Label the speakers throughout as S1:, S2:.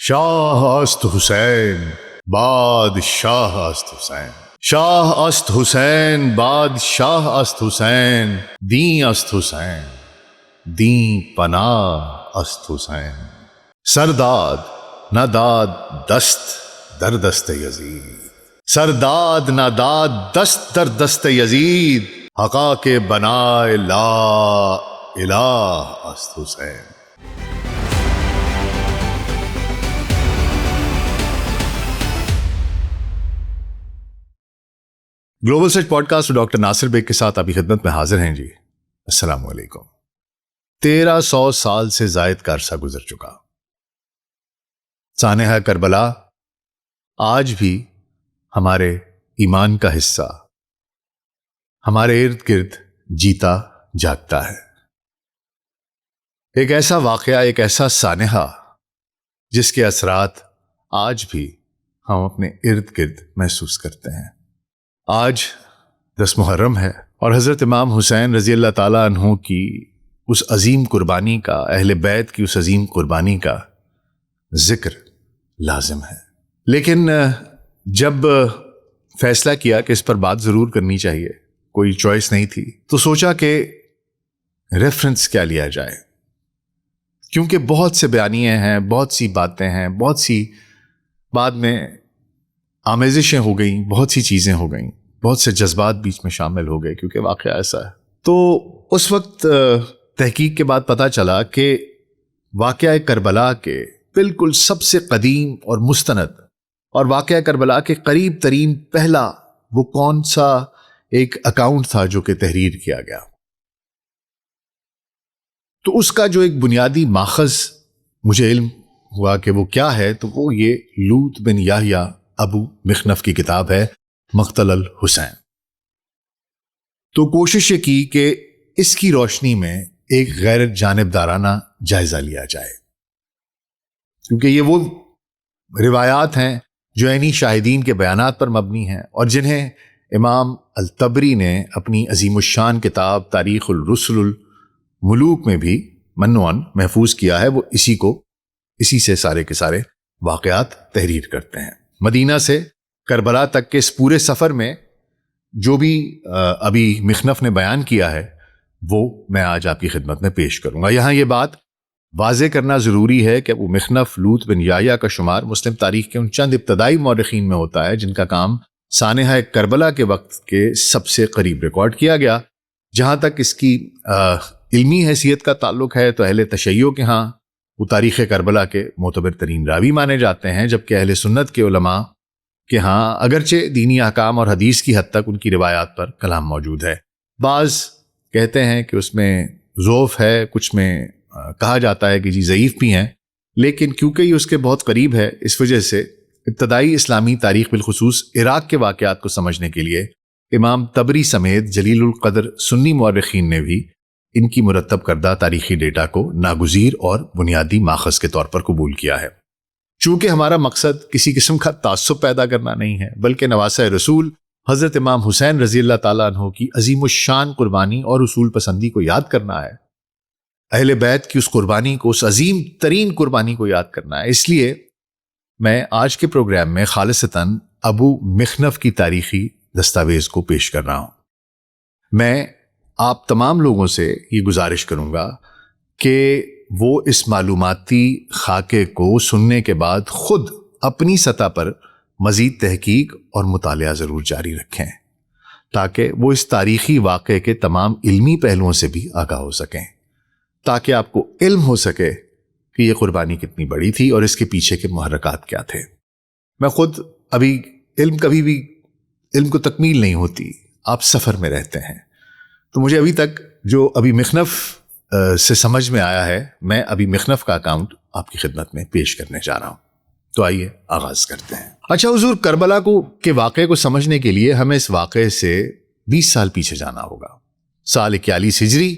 S1: شاہ است حسین بادشاہ است حسین، شاہ است حسین بادشاہ است حسین، دین است حسین دین پناہ است حسین، سرداد نہ داد دست در دست یزید، سرداد نہ داد دست در دست یزید، حقا کے بنائے لا الہ است حسین۔ گلوبل سچ پوڈ کاسٹ ڈاکٹر ناصر بیگ کے ساتھ آپ کی خدمت میں حاضر ہیں جی۔ السلام علیکم۔ 1300 سال سے زائد کا عرصہ گزر چکا، سانحہ کربلا آج بھی ہمارے ایمان کا حصہ، ہمارے ارد گرد جیتا جاگتا ہے۔ ایک ایسا واقعہ، ایک ایسا سانحہ جس کے اثرات آج بھی ہم اپنے ارد گرد محسوس کرتے ہیں۔ آج 10 محرم ہے اور حضرت امام حسین رضی اللہ تعالیٰ عنہ کی اس عظیم قربانی کا، اہل بیت کی اس عظیم قربانی کا ذکر لازم ہے۔ لیکن جب فیصلہ کیا کہ اس پر بات ضرور کرنی چاہیے، کوئی چوائس نہیں تھی، تو سوچا کہ ریفرنس کیا لیا جائے، کیونکہ بہت سے بیانیے ہیں، بہت سی باتیں ہیں، بہت سی بعد میں آمیزشیں ہو گئیں، بہت سی چیزیں ہو گئیں، بہت سے جذبات بیچ میں شامل ہو گئے، کیونکہ واقعہ ایسا ہے۔ تو اس وقت تحقیق کے بعد پتہ چلا کہ واقعہ کربلا کے بالکل سب سے قدیم اور مستند اور واقعہ کربلا کے قریب ترین پہلا وہ کون سا ایک اکاؤنٹ تھا جو کہ تحریر کیا گیا، تو اس کا جو ایک بنیادی ماخذ مجھے علم ہوا کہ وہ کیا ہے، تو وہ یہ لوط بن یحییٰ ابو مخنف کی کتاب ہے مقتل الحسین۔ تو کوشش یہ کی کہ اس کی روشنی میں ایک غیر جانبدارانہ جائزہ لیا جائے، کیونکہ یہ وہ روایات ہیں جو عینی شاہدین کے بیانات پر مبنی ہیں اور جنہیں امام الطبری نے اپنی عظیم الشان کتاب تاریخ الرسل الملوک میں بھی منوعاً محفوظ کیا ہے۔ وہ اسی سے سارے کے سارے واقعات تحریر کرتے ہیں۔ مدینہ سے کربلا تک کے اس پورے سفر میں جو بھی ابھی مخنف نے بیان کیا ہے وہ میں آج آپ کی خدمت میں پیش کروں گا۔ یہاں یہ بات واضح کرنا ضروری ہے کہ ابو مخنف لوط بن یحییٰ کا شمار مسلم تاریخ کے ان چند ابتدائی مورخین میں ہوتا ہے جن کا کام سانحہ کربلا کے وقت کے سب سے قریب ریکارڈ کیا گیا۔ جہاں تک اس کی علمی حیثیت کا تعلق ہے تو اہل تشیع کے ہاں وہ تاریخ کربلا کے معتبر ترین راوی مانے جاتے ہیں، جبکہ اہل سنت کے علماء کہ ہاں اگرچہ دینی احکام اور حدیث کی حد تک ان کی روایات پر کلام موجود ہے۔ بعض کہتے ہیں کہ اس میں ضعف ہے، کچھ میں کہا جاتا ہے کہ جی ضعیف بھی ہیں، لیکن کیونکہ یہ اس کے بہت قریب ہے اس وجہ سے ابتدائی اسلامی تاریخ بالخصوص عراق کے واقعات کو سمجھنے کے لیے امام طبری سمیت جلیل القدر سنی مورخین نے بھی ان کی مرتب کردہ تاریخی ڈیٹا کو ناگزیر اور بنیادی ماخذ کے طور پر قبول کیا ہے۔ چونکہ ہمارا مقصد کسی قسم کا تعصب پیدا کرنا نہیں ہے، بلکہ نواسہ رسول حضرت امام حسین رضی اللہ تعالیٰ عنہ کی عظیم الشان قربانی اور اصول پسندی کو یاد کرنا ہے، اہل بیت کی اس قربانی کو، اس عظیم ترین قربانی کو یاد کرنا ہے۔ اس لیے میں آج کے پروگرام میں خالصتاً ابو مخنف کی تاریخی دستاویز کو پیش کر رہا ہوں۔ میں آپ تمام لوگوں سے یہ گزارش کروں گا کہ وہ اس معلوماتی خاکے کو سننے کے بعد خود اپنی سطح پر مزید تحقیق اور مطالعہ ضرور جاری رکھیں، تاکہ وہ اس تاریخی واقعے کے تمام علمی پہلوؤں سے بھی آگاہ ہو سکیں، تاکہ آپ کو علم ہو سکے کہ یہ قربانی کتنی بڑی تھی اور اس کے پیچھے کے محرکات کیا تھے۔ میں خود ابھی کبھی بھی علم کو تکمیل نہیں ہوتی، آپ سفر میں رہتے ہیں، تو مجھے ابھی تک جو ابھی مخنف سے سمجھ میں آیا ہے، میں ابھی مخنف کا اکاؤنٹ آپ کی خدمت میں پیش کرنے جا رہا ہوں۔ تو آئیے آغاز کرتے ہیں۔ اچھا حضور، کربلا کے واقعے کو سمجھنے کے لیے ہمیں اس واقعے سے 20 سال پیچھے جانا ہوگا۔ سال 41 ہجری،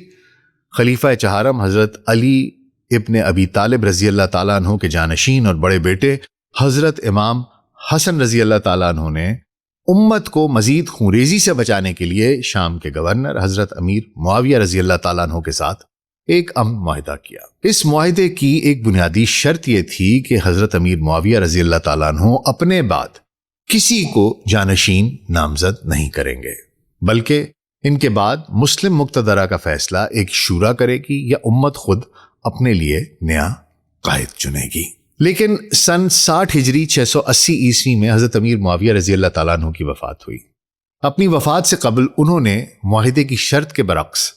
S1: خلیفہ چہارم حضرت علی ابن ابی طالب رضی اللہ تعالیٰ عنہ کے جانشین اور بڑے بیٹے حضرت امام حسن رضی اللہ تعالیٰ عنہ نے امت کو مزید خونریزی سے بچانے کے لیے شام کے گورنر حضرت امیر معاویہ رضی اللہ تعالیٰ عنہ کے ساتھ ایک امن معاہدہ کیا۔ اس معاہدے کی ایک بنیادی شرط یہ تھی کہ حضرت امیر معاویہ رضی اللہ تعالیٰ عنہ اپنے بعد کسی کو جانشین نامزد نہیں کریں گے، بلکہ ان کے بعد مسلم مقتدرہ کا فیصلہ ایک شورا کرے گی یا امت خود اپنے لیے نیا قائد چنے گی۔ لیکن سن 60 ہجری 680 عیسوی میں حضرت امیر معاویہ رضی اللہ تعالیٰ عنہ کی وفات ہوئی۔ اپنی وفات سے قبل انہوں نے معاہدے کی شرط کے برعکس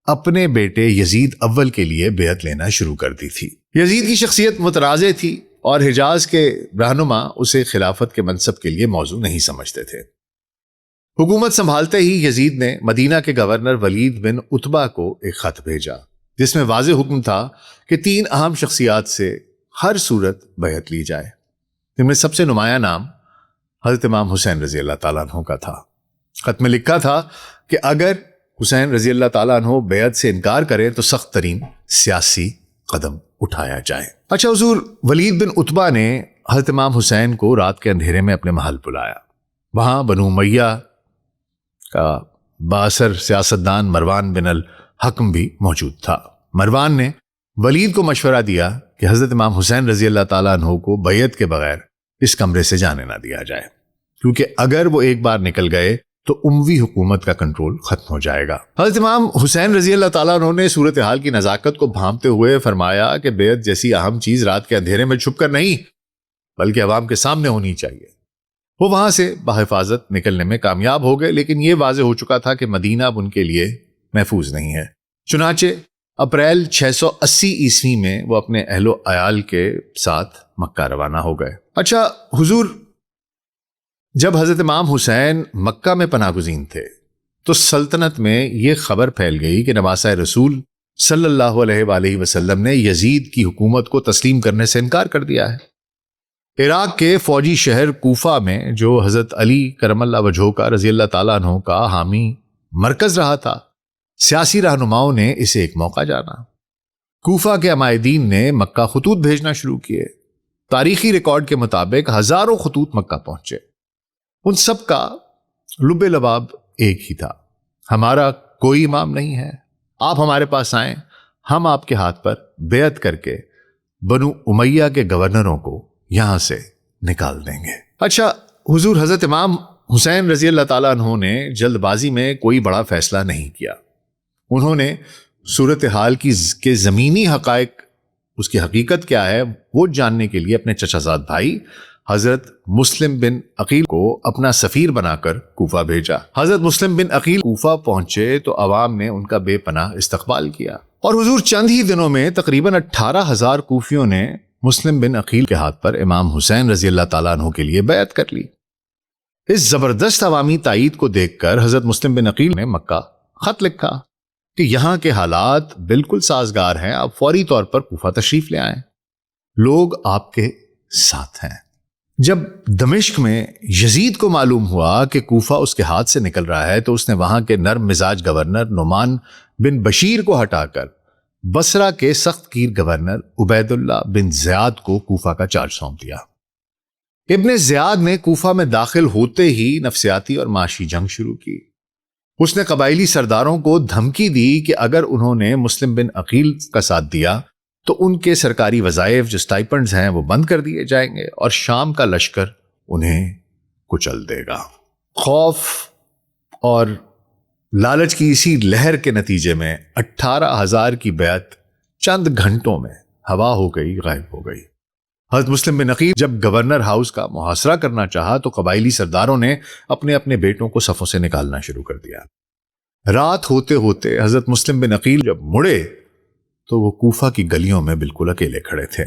S1: اپنے بیٹے یزید اول کے لیے بیعت لینا شروع کر دی تھی۔ یزید کی شخصیت متنازع تھی اور حجاز کے رہنما اسے خلافت کے منصب کے لیے موزوں نہیں سمجھتے تھے۔ حکومت سنبھالتے ہی یزید نے مدینہ کے گورنر ولید بن عتبہ کو ایک خط بھیجا جس میں واضح حکم تھا کہ 3 اہم شخصیات سے ہر صورت بیعت لی جائے، جن میں سب سے نمایاں نام حضرت امام حسین رضی اللہ تعالیٰ عنہ کا تھا۔ خط میں لکھا تھا کہ اگر حسین رضی اللہ تعالیٰ عنہ بیعت سے انکار کریں تو سخت ترین سیاسی قدم اٹھایا جائے۔ اچھا حضور، ولید بن عتبہ نے حضرت امام حسین کو رات کے اندھیرے میں اپنے محل بلایا۔ وہاں بنو امیہ کا بااثر سیاستدان مروان بن الحکم بھی موجود تھا۔ مروان نے ولید کو مشورہ دیا کہ حضرت امام حسین رضی اللہ تعالیٰ عنہ کو بیعت کے بغیر اس کمرے سے جانے نہ دیا جائے، کیونکہ اگر وہ ایک بار نکل گئے تو اموی حکومت کا کنٹرول ختم ہو جائے گا۔ حضرت امام حسین رضی اللہ تعالیٰ عنہ نے صورتحال کی نزاکت کو بھانپتے ہوئے فرمایا کہ بیعت جیسی اہم چیز رات کے اندھیرے میں چھپ کر نہیں بلکہ عوام کے سامنے ہونی چاہیے۔ وہ وہاں سے بحفاظت نکلنے میں کامیاب ہو گئے، لیکن یہ واضح ہو چکا تھا کہ مدینہ اب ان کے لیے محفوظ نہیں ہے۔ چنانچہ اپریل 680 عیسوی میں وہ اپنے اہل و عیال کے ساتھ مکہ روانہ ہو گئے۔ اچھا حضور، جب حضرت امام حسین مکہ میں پناہ گزین تھے تو سلطنت میں یہ خبر پھیل گئی کہ نواسہ رسول صلی اللہ علیہ وآلہ وسلم نے یزید کی حکومت کو تسلیم کرنے سے انکار کر دیا ہے۔ عراق کے فوجی شہر کوفہ میں جو حضرت علی کرم اللہ وجہہ کا رضی اللہ تعالیٰ عنہ کا حامی مرکز رہا تھا، سیاسی رہنماؤں نے اسے ایک موقع جانا۔ کوفہ کے عمائدین نے مکہ خطوط بھیجنا شروع کیے۔ تاریخی ریکارڈ کے مطابق ہزاروں خطوط مکہ پہنچے۔ ان سب کا لب لباب ایک ہی تھا: ہمارا کوئی امام نہیں ہے، آپ ہمارے پاس آئیں، ہم آپ کے ہاتھ پر بیعت کر کے بنو امیہ کے گورنروں کو یہاں سے نکال دیں گے۔ اچھا حضور، حضرت امام حسین رضی اللہ تعالیٰ عنہ نے جلد بازی میں کوئی بڑا فیصلہ نہیں کیا۔ انہوں نے صورتحال کے زمینی حقائق، اس کی حقیقت کیا ہے، وہ جاننے کے لیے اپنے چچا زاد بھائی حضرت مسلم بن عقیل کو اپنا سفیر بنا کر کوفہ بھیجا۔ حضرت مسلم بن عقیل کوفہ پہنچے تو عوام نے ان کا بے پناہ استقبال کیا، اور حضور چند ہی دنوں میں تقریباً 18,000 کوفیوں نے مسلم بن عقیل کے ہاتھ پر امام حسین رضی اللہ تعالیٰ عنہ کے لیے بیعت کر لی۔ اس زبردست عوامی تائید کو دیکھ کر حضرت مسلم بن عقیل نے مکہ خط لکھا کہ یہاں کے حالات بالکل سازگار ہیں، آپ فوری طور پر کوفہ تشریف لے آئیں، لوگ آپ کے ساتھ ہیں۔ جب دمشق میں یزید کو معلوم ہوا کہ کوفہ اس کے ہاتھ سے نکل رہا ہے تو اس نے وہاں کے نرم مزاج گورنر نعمان بن بشیر کو ہٹا کر بصرہ کے سخت گیر گورنر عبید اللہ بن زیاد کو کوفہ کا چارج سونپ دیا۔ ابن زیاد نے کوفہ میں داخل ہوتے ہی نفسیاتی اور معاشی جنگ شروع کی۔ اس نے قبائلی سرداروں کو دھمکی دی کہ اگر انہوں نے مسلم بن عقیل کا ساتھ دیا تو ان کے سرکاری وظائف جو سٹائپنڈز ہیں وہ بند کر دیے جائیں گے اور شام کا لشکر انہیں کچل دے گا۔ خوف اور لالچ کی اسی لہر کے نتیجے میں 18,000 کی بیعت چند گھنٹوں میں ہوا ہو گئی، غائب ہو گئی۔ حضرت مسلم بن عقیل جب گورنر ہاؤس کا محاصرہ کرنا چاہا تو قبائلی سرداروں نے اپنے اپنے بیٹوں کو صفوں سے نکالنا شروع کر دیا۔ رات ہوتے ہوتے حضرت مسلم بن عقیل جب مڑے تو وہ کوفہ کی گلیوں میں بالکل اکیلے کھڑے تھے۔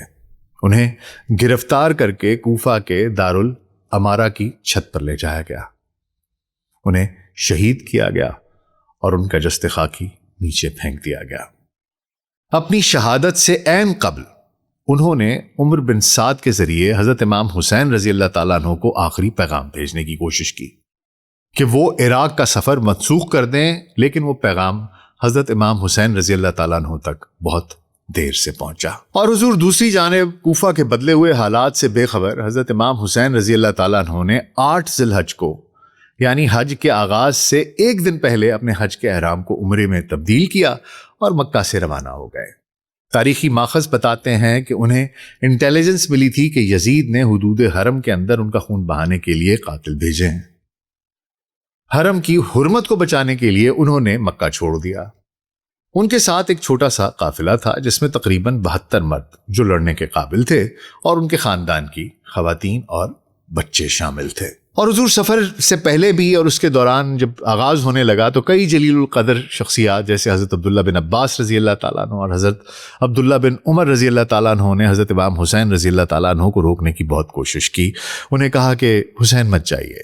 S1: انہیں گرفتار کر کے کوفہ کے دارالامارہ کی چھت پر لے جایا گیا، انہیں شہید کیا گیا اور ان کا جسد خاکی نیچے پھینک دیا گیا۔ اپنی شہادت سے عین قبل انہوں نے عمر بن سعد کے ذریعے حضرت امام حسین رضی اللہ تعالیٰ عنہ کو آخری پیغام بھیجنے کی کوشش کی کہ وہ عراق کا سفر منسوخ کر دیں، لیکن وہ پیغام حضرت امام حسین رضی اللہ تعالیٰ عنہ تک بہت دیر سے پہنچا۔ اور حضور دوسری جانب کوفہ کے بدلے ہوئے حالات سے بے خبر حضرت امام حسین رضی اللہ تعالیٰ عنہ نے 8 ذی الحج کو، یعنی حج کے آغاز سے ایک دن پہلے، اپنے حج کے احرام کو عمرے میں تبدیل کیا اور مکہ سے روانہ ہو گئے۔ تاریخی ماخذ بتاتے ہیں کہ انہیں انٹیلیجنس ملی تھی کہ یزید نے حدود حرم کے اندر ان کا خون بہانے کے لیے قاتل بھیجے ہیں۔ حرم کی حرمت کو بچانے کے لیے انہوں نے مکہ چھوڑ دیا۔ ان کے ساتھ ایک چھوٹا سا قافلہ تھا جس میں تقریباً 72 مرد جو لڑنے کے قابل تھے اور ان کے خاندان کی خواتین اور بچے شامل تھے۔ اور حضور سفر سے پہلے بھی اور اس کے دوران جب آغاز ہونے لگا تو کئی جلیل القدر شخصیات جیسے حضرت عبداللہ بن عباس رضی اللہ تعالیٰ عنہ اور حضرت عبداللہ بن عمر رضی اللہ تعالیٰ عنہ نے حضرت امام حسین رضی اللہ تعالیٰ عنہ کو روکنے کی بہت کوشش کی۔ انہیں کہا کہ حسین مت جائیے،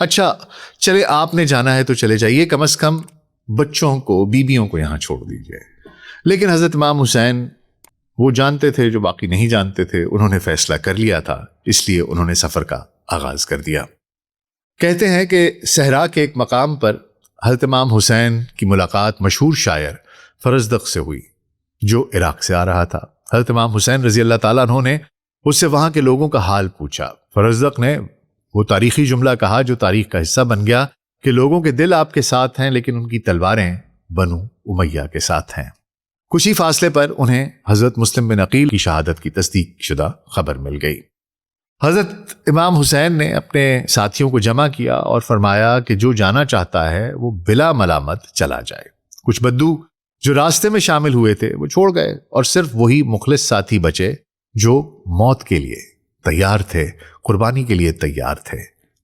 S1: اچھا چلے آپ نے جانا ہے تو چلے جائیے، کم از کم بچوں کو بیویوں کو یہاں چھوڑ دیجیے۔ لیکن حضرت امام حسین وہ جانتے تھے جو باقی نہیں جانتے تھے، انہوں نے فیصلہ کر لیا تھا، اس لیے انہوں نے سفر کا آغاز کر دیا۔ کہتے ہیں کہ صحرا کے ایک مقام پر حضرت امام حسین کی ملاقات مشہور شاعر فرزدق سے ہوئی جو عراق سے آ رہا تھا۔ حضرت امام حسین رضی اللہ تعالیٰ عنہ نے اس سے وہاں کے لوگوں کا حال پوچھا۔ فرزدق نے وہ تاریخی جملہ کہا جو تاریخ کا حصہ بن گیا کہ لوگوں کے دل آپ کے ساتھ ہیں لیکن ان کی تلواریں بنو امیہ کے ساتھ ہیں۔ کچھ ہی فاصلے پر انہیں حضرت مسلم بن عقیل کی شہادت کی تصدیق شدہ خبر مل گئی۔ حضرت امام حسین نے اپنے ساتھیوں کو جمع کیا اور فرمایا کہ جو جانا چاہتا ہے وہ بلا ملامت چلا جائے۔ کچھ بدو جو راستے میں شامل ہوئے تھے وہ چھوڑ گئے اور صرف وہی مخلص ساتھی بچے جو موت کے لیے تیار تھے، قربانی کے لیے تیار تھے،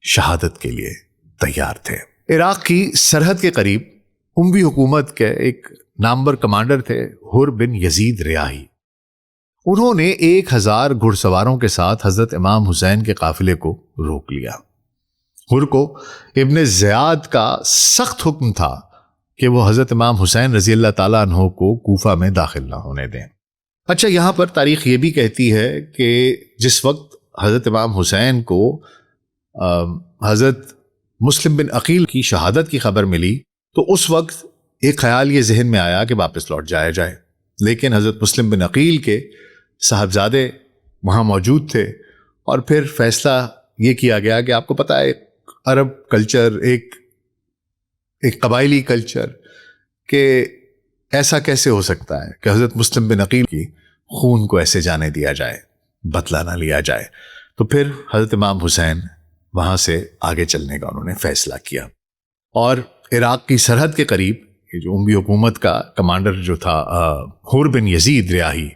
S1: شہادت کے لیے تیار تھے۔ عراق کی سرحد کے قریب اموی حکومت کے ایک نامور کمانڈر تھے حر بن یزید ریاحی۔ انہوں نے 1000 گھڑ سواروں کے ساتھ حضرت امام حسین کے قافلے کو روک لیا۔ حر کو ابن زیاد کا سخت حکم تھا کہ وہ حضرت امام حسین رضی اللہ تعالیٰ عنہ کو کوفہ میں داخل نہ ہونے دیں۔ اچھا، یہاں پر تاریخ یہ بھی کہتی ہے کہ جس وقت حضرت امام حسین کو حضرت مسلم بن عقیل کی شہادت کی خبر ملی تو اس وقت ایک خیال یہ ذہن میں آیا کہ واپس لوٹ جایا جائے، لیکن حضرت مسلم بن عقیل کے صاحبزادے وہاں موجود تھے اور پھر فیصلہ یہ کیا گیا کہ آپ کو پتہ ہے عرب کلچر ایک قبائلی کلچر کہ ایسا کیسے ہو سکتا ہے کہ حضرت مسلم بن عقیل کی خون کو ایسے جانے دیا جائے، بدلہ نہ لیا جائے۔ تو پھر حضرت امام حسین وہاں سے آگے چلنے کا انہوں نے فیصلہ کیا اور عراق کی سرحد کے قریب یہ جو اموی حکومت کا کمانڈر جو تھا حر بن یزید ریاحی،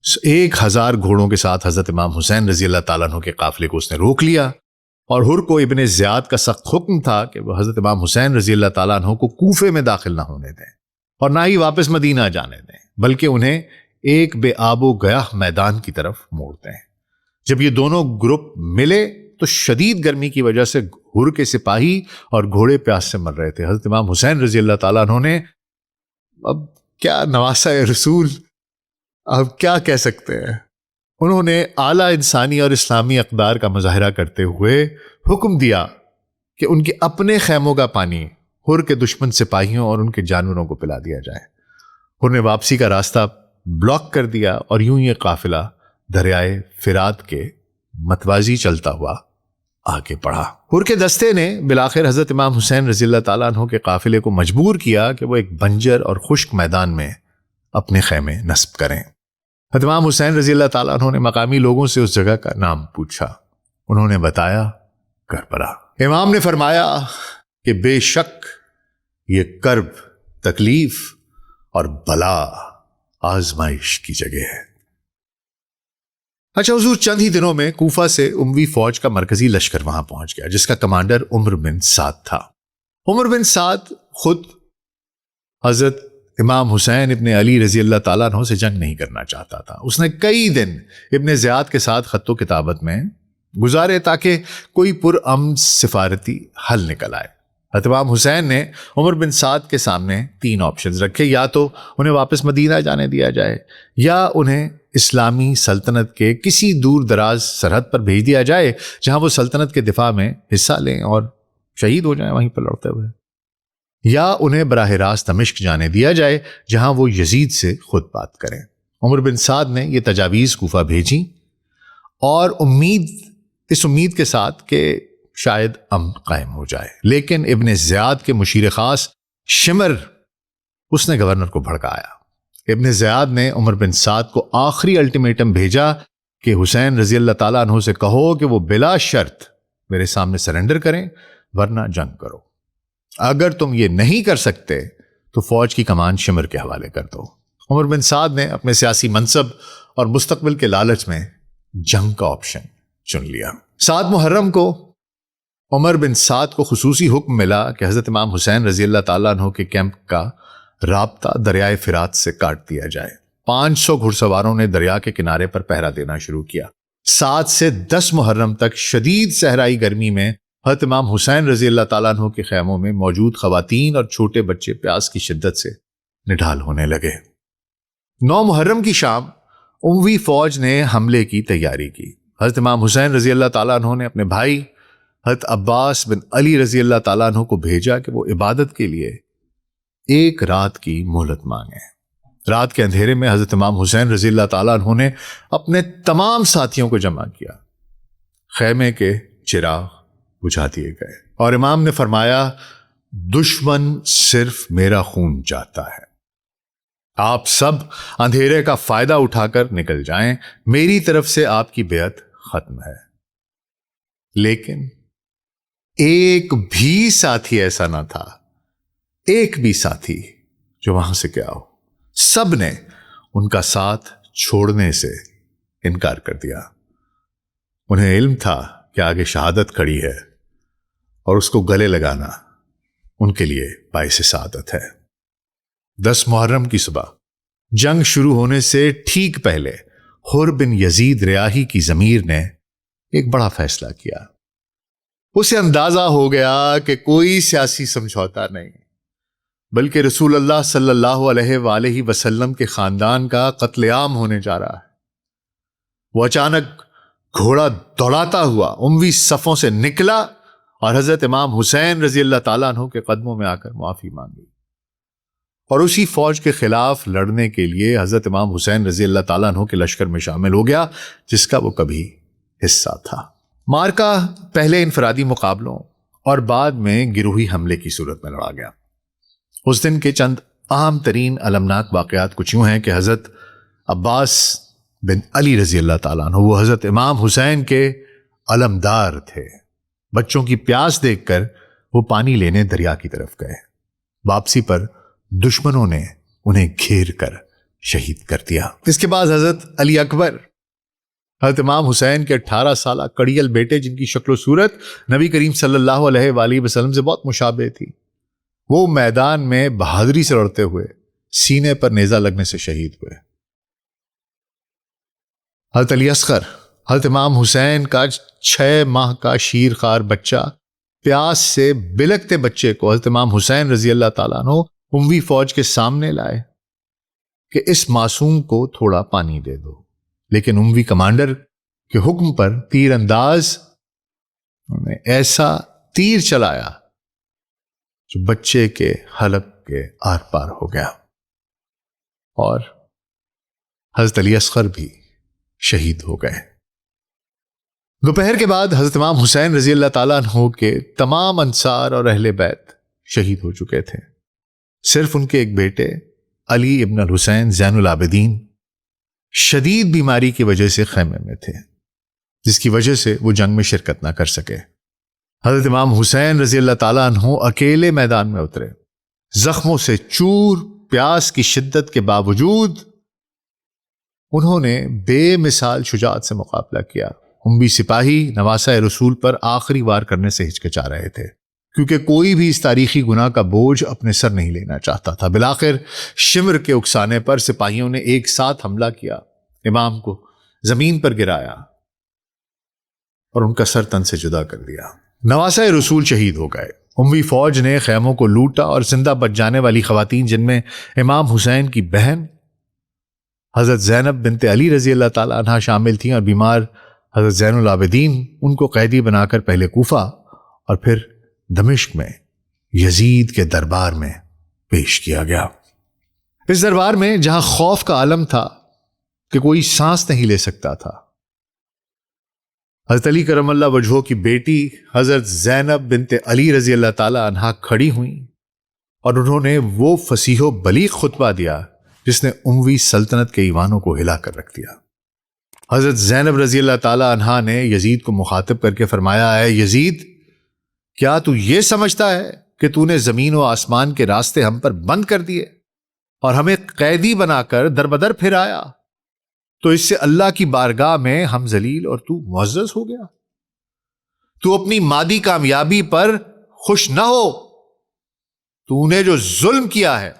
S1: 1000 گھوڑوں کے ساتھ حضرت امام حسین رضی اللہ تعالیٰ عنہ کے قافلے کو اس نے روک لیا اور حر کو ابن زیاد کا سخت حکم تھا کہ وہ حضرت امام حسین رضی اللہ تعالیٰ عنہ کو کوفے میں داخل نہ ہونے دیں اور نہ ہی واپس مدینہ جانے دیں، بلکہ انہیں ایک بے آب و گیاہ میدان کی طرف موڑ دیں۔ جب یہ دونوں گروپ ملے تو شدید گرمی کی وجہ سے حر کے سپاہی اور گھوڑے پیاس سے مر رہے تھے۔ حضرت امام حسین رضی اللہ تعالیٰ عنہ نے اب کیا نواسہ رسول، اب کیا کہہ سکتے ہیں، انہوں نے اعلیٰ انسانی اور اسلامی اقدار کا مظاہرہ کرتے ہوئے حکم دیا کہ ان کے اپنے خیموں کا پانی حر کے دشمن سپاہیوں اور ان کے جانوروں کو پلا دیا جائے۔ حر نے واپسی کا راستہ بلاک کر دیا اور یوں یہ قافلہ دریائے فرات کے متوازی چلتا ہوا آگے بڑھا۔ حر کے دستے نے بالآخر حضرت امام حسین رضی اللہ تعالیٰ عنہ کے قافلے کو مجبور کیا کہ وہ ایک بنجر اور خشک میدان میں اپنے خیمے نصب کریں۔ حضرت امام حسین رضی اللہ تعالیٰ عنہ نے مقامی لوگوں سے اس جگہ کا نام پوچھا، انہوں نے بتایا کربلا۔ امام نے فرمایا کہ بے شک یہ کرب، تکلیف اور بلا آزمائش کی جگہ ہے۔ اچھا حضور چند ہی دنوں میں کوفہ سے اموی فوج کا مرکزی لشکر وہاں پہنچ گیا جس کا کمانڈر عمر بن سعد تھا۔ عمر بن سعد خود حضرت امام حسین ابن علی رضی اللہ تعالیٰ عنہ سے جنگ نہیں کرنا چاہتا تھا۔ اس نے کئی دن ابن زیاد کے ساتھ خط و کتابت میں گزارے تاکہ کوئی پرامن سفارتی حل نکل آئے۔ حضرت امام حسین نے عمر بن سعد کے سامنے 3 آپشنز رکھے، یا تو انہیں واپس مدینہ جانے دیا جائے، یا انہیں اسلامی سلطنت کے کسی دور دراز سرحد پر بھیج دیا جائے جہاں وہ سلطنت کے دفاع میں حصہ لیں اور شہید ہو جائیں وہیں پر لڑتے ہوئے، یا انہیں براہ راست دمشق جانے دیا جائے جہاں وہ یزید سے خود بات کریں۔ عمر بن سعد نے یہ تجاویز کوفہ بھیجی اور اس امید کے ساتھ کہ شاید امن قائم ہو جائے، لیکن ابن زیاد کے مشیر خاص شمر اس نے گورنر کو بھڑکایا۔ ابن زیاد نے عمر بن سعد کو آخری الٹیمیٹم بھیجا کہ حسین رضی اللہ تعالیٰ عنہ سے کہو کہ وہ بلا شرط میرے سامنے سرنڈر کریں ورنہ جنگ کرو۔ اگر تم یہ نہیں کر سکتے تو فوج کی کمان شمر کے حوالے کر دو۔ عمر بن سعد نے اپنے سیاسی منصب اور مستقبل کے لالچ میں جنگ کا آپشن چن لیا۔ 7 محرم کو عمر بن سعد کو خصوصی حکم ملا کہ حضرت امام حسین رضی اللہ تعالیٰ عنہ کے کیمپ کا رابطہ دریائے فرات سے کاٹ دیا جائے۔ 500 گھڑ سواروں نے دریا کے کنارے پر پہرا دینا شروع کیا۔ 7 سے 10 محرم تک شدید صحرائی گرمی میں حضرت امام حسین رضی اللہ تعالیٰ عنہ کے خیموں میں موجود خواتین اور چھوٹے بچے پیاس کی شدت سے نڈھال ہونے لگے۔ 9 محرم کی شام اموی فوج نے حملے کی تیاری کی۔ حضرت امام حسین رضی اللہ تعالیٰ عنہ نے اپنے بھائی حضرت عباس بن علی رضی اللہ تعالیٰ عنہ کو بھیجا کہ وہ عبادت کے لیے 1 رات کی مہلت مانگیں۔ رات کے اندھیرے میں حضرت امام حسین رضی اللہ تعالیٰ عنہ نے اپنے تمام ساتھیوں کو جمع کیا۔ خیمے کے چراغ بجھا دیے گئے اور امام نے فرمایا، دشمن صرف میرا خون چاہتا ہے، آپ سب اندھیرے کا فائدہ اٹھا کر نکل جائیں، میری طرف سے آپ کی بیعت ختم ہے۔ لیکن ایک بھی ساتھی ایسا نہ تھا، ایک بھی ساتھی جو وہاں سے گیا ہو۔ سب نے ان کا ساتھ چھوڑنے سے انکار کر دیا۔ انہیں علم تھا کہ آگے شہادت کھڑی ہے اور اس کو گلے لگانا ان کے لیے باعث سعادت ہے۔ 10 محرم کی صبح جنگ شروع ہونے سے ٹھیک پہلے حر بن یزید ریاحی کی ضمیر نے ایک بڑا فیصلہ کیا۔ اسے اندازہ ہو گیا کہ کوئی سیاسی سمجھوتا نہیں بلکہ رسول اللہ صلی اللہ علیہ وآلہ وسلم کے خاندان کا قتل عام ہونے جا رہا ہے۔ وہ اچانک گھوڑا دوڑاتا ہوا اموی صفوں سے نکلا اور حضرت امام حسین رضی اللہ تعالیٰ عنہ کے قدموں میں آ کر معافی مانگی اور اسی فوج کے خلاف لڑنے کے لیے حضرت امام حسین رضی اللہ تعالیٰ عنہ کے لشکر میں شامل ہو گیا جس کا وہ کبھی حصہ تھا۔ مارکا پہلے انفرادی مقابلوں اور بعد میں گروہی حملے کی صورت میں لڑا گیا۔ اس دن کے چند اہم ترین المناک واقعات کچھ یوں ہیں کہ حضرت عباس بن علی رضی اللہ تعالیٰ عنہ، وہ حضرت امام حسین کے علمدار تھے، بچوں کی پیاس دیکھ کر وہ پانی لینے دریا کی طرف گئے۔ واپسی پر دشمنوں نے انہیں گھیر کر شہید کر دیا۔ اس کے بعد حضرت علی اکبر، حضرت امام حسین کے 18 سالہ کڑیل بیٹے جن کی شکل و صورت نبی کریم صلی اللہ علیہ وآلہ وسلم سے بہت مشابہ تھی، وہ میدان میں بہادری سے لڑتے ہوئے سینے پر نیزہ لگنے سے شہید ہوئے۔ حضرت علی اصغر، حضرت امام حسین کا 6 ماہ کا شیرخوار بچہ، پیاس سے بلکتے بچے کو حضرت امام حسین رضی اللہ تعالیٰ عنہ اموی فوج کے سامنے لائے کہ اس معصوم کو تھوڑا پانی دے دو، لیکن اموی کمانڈر کے حکم پر تیر انداز نے ایسا تیر چلایا جو بچے کے حلق کے آر پار ہو گیا اور حضرت علی اصغر بھی شہید ہو گئے۔ دوپہر کے بعد حضرت امام حسین رضی اللہ تعالیٰ عنہ کے تمام انصار اور اہل بیت شہید ہو چکے تھے۔ صرف ان کے ایک بیٹے علی ابن الحسین زین العابدین شدید بیماری کی وجہ سے خیمے میں تھے، جس کی وجہ سے وہ جنگ میں شرکت نہ کر سکے۔ حضرت امام حسین رضی اللہ تعالیٰ عنہ اکیلے میدان میں اترے، زخموں سے چور، پیاس کی شدت کے باوجود انہوں نے بے مثال شجاعت سے مقابلہ کیا۔ اموی سپاہی نواسہ رسول پر آخری وار کرنے سے ہچکچا رہے تھے کیونکہ کوئی بھی اس تاریخی گناہ کا بوجھ اپنے سر نہیں لینا چاہتا تھا۔ بالآخر شمر کے اکسانے پر سپاہیوں نے ایک ساتھ حملہ کیا، امام کو زمین پر گرایا اور ان کا سر تن سے جدا کر دیا۔ نواسہ رسول شہید ہو گئے۔ اموی فوج نے خیموں کو لوٹا اور زندہ بچ جانے والی خواتین جن میں امام حسین کی بہن حضرت زینب بنت علی رضی اللہ تعالی عنہا شامل تھیں اور بیمار حضرت زین العابدین، ان کو قیدی بنا کر پہلے کوفہ اور پھر دمشق میں یزید کے دربار میں پیش کیا گیا۔ اس دربار میں جہاں خوف کا عالم تھا کہ کوئی سانس نہیں لے سکتا تھا، حضرت علی کرم اللہ وجہہ کی بیٹی حضرت زینب بنت علی رضی اللہ تعالی عنہا کھڑی ہوئیں اور انہوں نے وہ فصیح و بلیغ خطبہ دیا جس نے اموی سلطنت کے ایوانوں کو ہلا کر رکھ دیا۔ حضرت زینب رضی اللہ تعالی عنہا نے یزید کو مخاطب کر کے فرمایا، اے یزید، کیا تو یہ سمجھتا ہے کہ تو نے زمین و آسمان کے راستے ہم پر بند کر دیے اور ہمیں قیدی بنا کر دربدر پھرایا؟ تو اس سے اللہ کی بارگاہ میں ہم ذلیل اور تو معزز ہو گیا۔ تو اپنی مادی کامیابی پر خوش نہ ہو، تو نے جو ظلم کیا ہے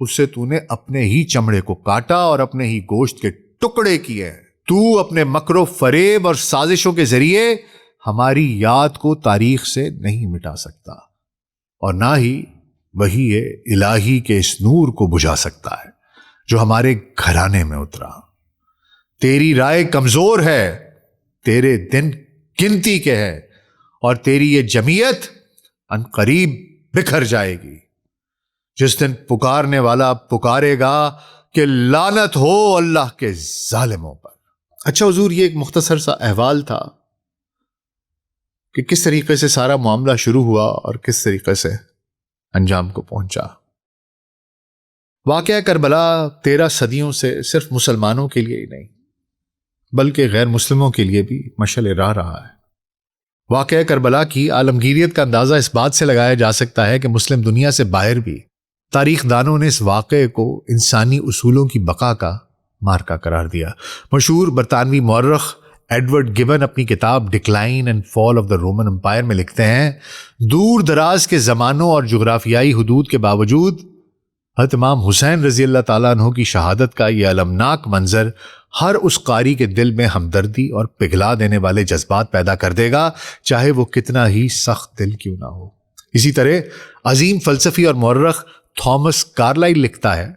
S1: اس سے تو نے اپنے ہی چمڑے کو کاٹا اور اپنے ہی گوشت کے ٹکڑے کیے ہیں۔ تو اپنے مکر و فریب اور سازشوں کے ذریعے ہماری یاد کو تاریخ سے نہیں مٹا سکتا، اور نہ ہی وہی الہی کے اس نور کو بجھا سکتا ہے جو ہمارے گھرانے میں اترا۔ تیری رائے کمزور ہے، تیرے دن گنتی کے ہے، اور تیری یہ جمعیت ان قریب بکھر جائے گی۔ جس دن پکارنے والا پکارے گا کہ لعنت ہو اللہ کے ظالموں پر۔ اچھا حضور، یہ ایک مختصر سا احوال تھا کہ کس طریقے سے سارا معاملہ شروع ہوا اور کس طریقے سے انجام کو پہنچا۔ واقعہ کربلا 13 صدیوں سے صرف مسلمانوں کے لیے ہی نہیں بلکہ غیر مسلموں کے لیے بھی مشعل راہ رہا ہے۔ واقعہ کربلا کی عالمگیریت کا اندازہ اس بات سے لگایا جا سکتا ہے کہ مسلم دنیا سے باہر بھی تاریخ دانوں نے اس واقعے کو انسانی اصولوں کی بقا کا مارکا قرار دیا۔ مشہور برطانوی مورخ ایڈورڈ گبن اپنی کتاب Decline and Fall of the Roman Empire میں لکھتے ہیں، دور دراز کے زمانوں اور جغرافیائی حدود کے باوجود حضرت امام حسین رضی اللہ تعالیٰ عنہ کی شہادت کا یہ المناک منظر ہر اس قاری کے دل میں ہمدردی اور پگھلا دینے والے جذبات پیدا کر دے گا، چاہے وہ کتنا ہی سخت دل کیوں نہ ہو۔ اسی طرح عظیم فلسفی اور مورخ تھامس کارلائل لکھتا ہے،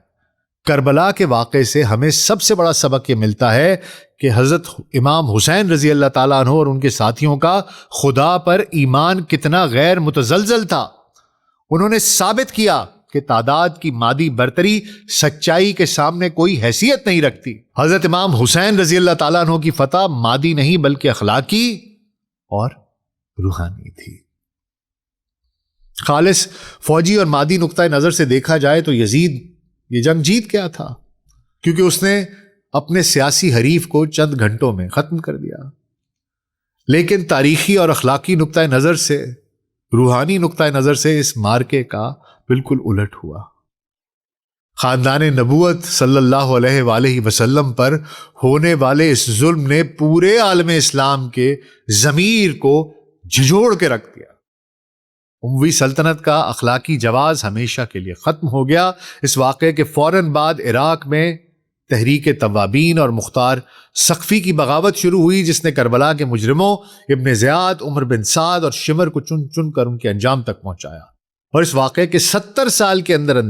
S1: کربلا کے واقعے سے ہمیں سب سے بڑا سبق یہ ملتا ہے کہ حضرت امام حسین رضی اللہ تعالیٰ عنہ اور ان کے ساتھیوں کا خدا پر ایمان کتنا غیر متزلزل تھا۔ انہوں نے ثابت کیا کہ تعداد کی مادی برتری سچائی کے سامنے کوئی حیثیت نہیں رکھتی۔ حضرت امام حسین رضی اللہ تعالیٰ عنہ کی فتح مادی نہیں بلکہ اخلاقی اور روحانی تھی۔ خالص فوجی اور مادی نقطہ نظر سے دیکھا جائے تو یزید یہ جنگ جیت گیا تھا، کیونکہ اس نے اپنے سیاسی حریف کو چند گھنٹوں میں ختم کر دیا۔ لیکن تاریخی اور اخلاقی نقطہ نظر سے، روحانی نقطہ نظر سے اس مارکے کا بالکل الٹ ہوا۔ خاندان نبوت صلی اللہ علیہ وآلہ وسلم پر ہونے والے اس ظلم نے پورے عالم اسلام کے ضمیر کو جھنجھوڑ کے رکھ دیا۔ اموی سلطنت کا اخلاقی جواز ہمیشہ کے لیے ختم ہو گیا۔ اس واقعے کے فوراً بعد عراق میں تحریک توابین اور مختار سقفی کی بغاوت شروع ہوئی، جس نے کربلا کے مجرموں ابن زیاد، عمر بن سعد اور شمر کو چن چن کر ان کے انجام تک پہنچایا، اور اس واقعے کے 70 سال کے اندر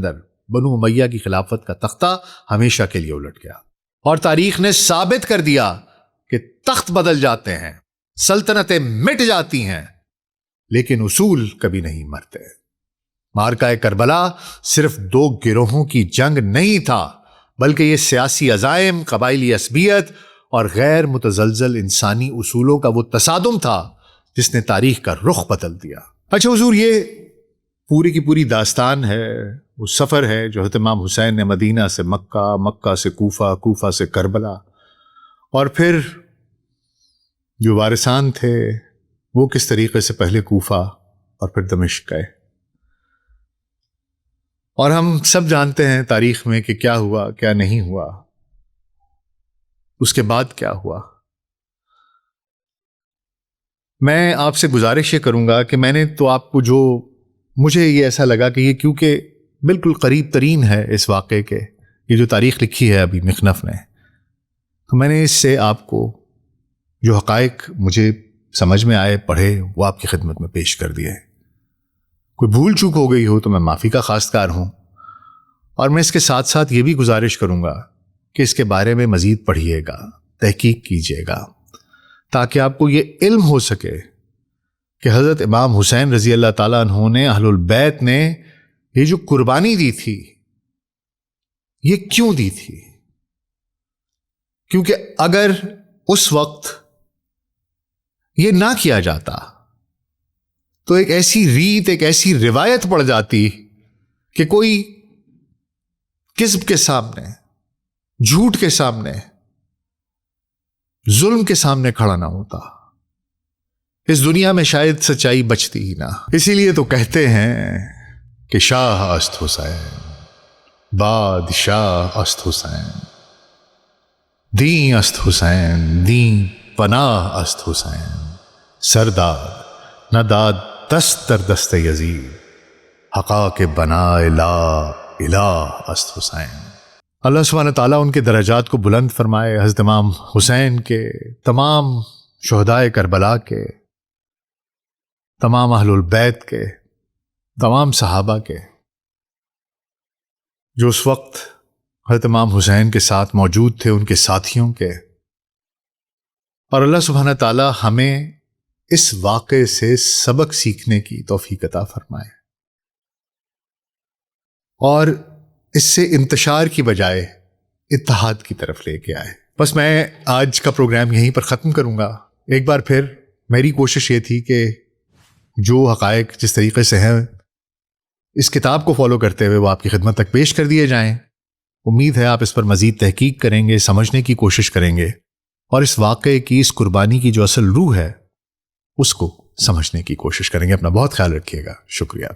S1: بنو امیہ کی خلافت کا تختہ ہمیشہ کے لیے الٹ گیا، اور تاریخ نے ثابت کر دیا کہ تخت بدل جاتے ہیں، سلطنتیں مٹ جاتی ہیں، لیکن اصول کبھی نہیں مرتے۔ مارکہ کربلا صرف 2 گروہوں کی جنگ نہیں تھا، بلکہ یہ سیاسی عزائم، قبائلی عصبیت اور غیر متزلزل انسانی اصولوں کا وہ تصادم تھا جس نے تاریخ کا رخ بدل دیا۔ اچھا حضور، یہ پوری کی پوری داستان ہے، وہ سفر ہے جو حضرت امام حسین نے مدینہ سے مکہ، مکہ سے کوفہ، کوفہ سے کربلا، اور پھر جو وارثان تھے وہ کس طریقے سے پہلے کوفہ اور پھر دمشق گئے۔ اور ہم سب جانتے ہیں تاریخ میں کہ کیا ہوا، کیا نہیں ہوا، اس کے بعد کیا ہوا۔ میں آپ سے گزارش یہ کروں گا کہ میں نے تو آپ کو جو مجھے یہ ایسا لگا کہ یہ کیونکہ بالکل قریب ترین ہے اس واقعے کے، یہ جو تاریخ لکھی ہے ابھی مخنف نے، تو میں نے اس سے آپ کو جو حقائق مجھے سمجھ میں آئے، پڑھے، وہ آپ کی خدمت میں پیش کر دیے۔ کوئی بھول چوک ہو گئی ہو تو میں معافی کا خواستگار ہوں، اور میں اس کے ساتھ ساتھ یہ بھی گزارش کروں گا کہ اس کے بارے میں مزید پڑھیے گا، تحقیق کیجیے گا، تاکہ آپ کو یہ علم ہو سکے کہ حضرت امام حسین رضی اللہ تعالیٰ عنہ نے، اہل البیت نے یہ جو قربانی دی تھی یہ کیوں دی تھی۔ کیونکہ اگر اس وقت یہ نہ کیا جاتا تو ایک ایسی ریت، ایک ایسی روایت پڑ جاتی کہ کوئی کذب کے سامنے، جھوٹ کے سامنے، ظلم کے سامنے کھڑا نہ ہوتا، اس دنیا میں شاید سچائی بچتی ہی نہ۔ اسی لیے تو کہتے ہیں کہ شاہ است حسین، بادشاہ است حسین، دین است حسین، دین پناہ است حسین، سردار نہ داد دست در دست یزید، حقا کے بنا لا الہ است حسین۔ اللہ سبحانہ تعالیٰ ان کے درجات کو بلند فرمائے، حضرت امام حسین کے، تمام شہدائے کربلا کے، تمام اہل البیت کے، تمام صحابہ کے جو اس وقت حضرت امام حسین کے ساتھ موجود تھے، ان کے ساتھیوں کے، اور اللہ سبحانہ تعالیٰ ہمیں اس واقعے سے سبق سیکھنے کی توفیق عطا فرمائے اور اس سے انتشار کی بجائے اتحاد کی طرف لے کے آئے۔ بس میں آج کا پروگرام یہیں پر ختم کروں گا۔ ایک بار پھر میری کوشش یہ تھی کہ جو حقائق جس طریقے سے ہیں اس کتاب کو فالو کرتے ہوئے وہ آپ کی خدمت تک پیش کر دیے جائیں۔ امید ہے آپ اس پر مزید تحقیق کریں گے، سمجھنے کی کوشش کریں گے اور اس واقعے کی، اس قربانی کی جو اصل روح ہے اس کو سمجھنے کی کوشش کریں گے۔ اپنا بہت خیال رکھیے گا۔ شکریہ۔